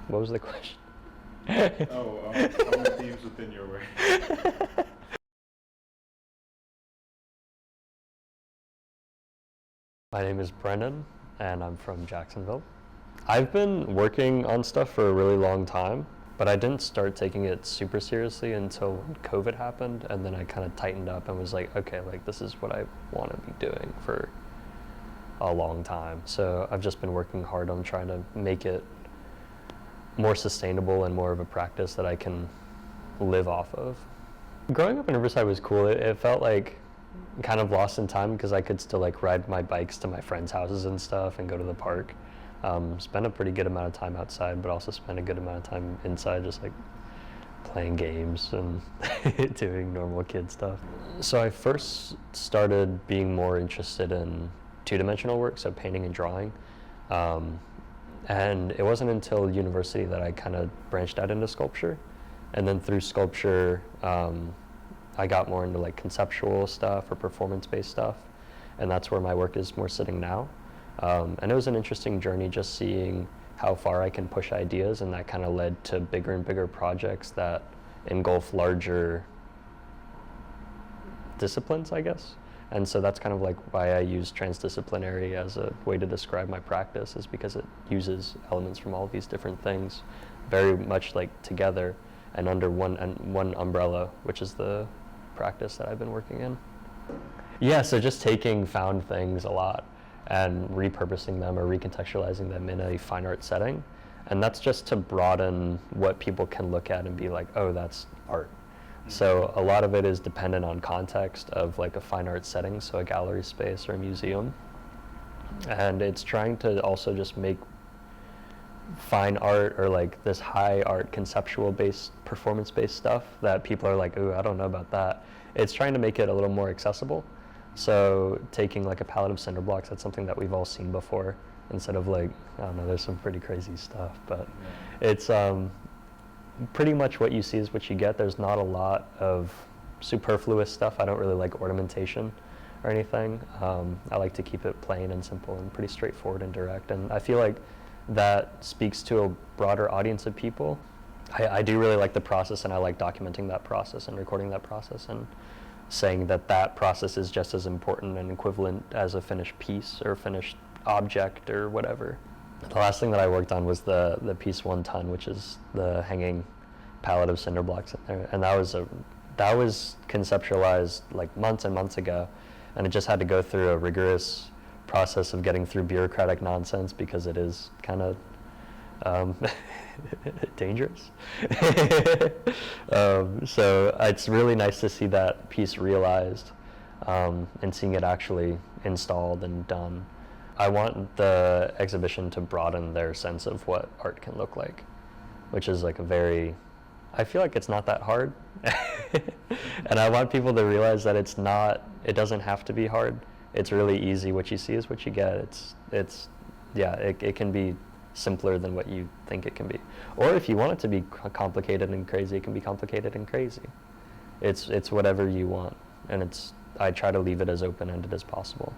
What was the question? Common themes within your work. My name is Brennan, and I'm from Jacksonville. I've been working on stuff for a really long time, but I didn't start taking it super seriously until when COVID happened, and then I kind of tightened up and was like, okay, like this is what I want to be doing for a long time. So I've just been working hard on trying to make it more sustainable and more of a practice that I can live off of. Growing up in Riverside was cool. It felt like kind of lost in time because I could still like ride my bikes to my friends' houses and stuff and go to the park. Spend a pretty good amount of time outside, but also spend a good amount of time inside just like playing games and doing normal kid stuff. So I first started being more interested in two-dimensional work, so painting and drawing. And it wasn't until university that I kind of branched out into sculpture. And then through sculpture, I got more into like conceptual stuff or performance-based stuff. And that's where my work is more sitting now. And it was an interesting journey just seeing how far I can push ideas, and that kind of led to bigger and bigger projects that engulf larger disciplines, I guess. And so that's kind of like why I use transdisciplinary as a way to describe my practice, is because it uses elements from all of these different things very much like together and under one umbrella, which is the practice that I've been working in. Yeah, so just taking found things a lot and repurposing them or recontextualizing them in a fine art setting. And that's just to broaden what people can look at and be like, oh, that's art. So a lot of it is dependent on context of like a fine art setting, so a gallery space or a museum. And it's trying to also just make fine art or like this high art conceptual based, performance based stuff that people are like, ooh, I don't know about that. It's trying to make it a little more accessible. So taking like a palette of cinder blocks, that's something that we've all seen before, instead of like, I don't know, there's some pretty crazy stuff, but it's pretty much what you see is what you get. There's not a lot of superfluous stuff. I don't really like ornamentation or anything. I like to keep it plain and simple and pretty straightforward and direct. And I feel like that speaks to a broader audience of people. I do really like the process, and I like documenting that process and recording that process and saying that that process is just as important and equivalent as a finished piece or finished object or whatever. The last thing that I worked on was the piece 1 ton, which is the hanging palette of cinder blocks in there, and that was conceptualized like months and months ago, and it just had to go through a rigorous process of getting through bureaucratic nonsense because it is kind of dangerous. So it's really nice to see that piece realized and seeing it actually installed and done. I want the exhibition to broaden their sense of what art can look like, which is like I feel like it's not that hard. And I want people to realize that it doesn't have to be hard. It's really easy. What you see is what you get. It can be simpler than what you think it can be. Or if you want it to be complicated and crazy, it can be complicated and crazy. It's whatever you want, and I try to leave it as open-ended as possible.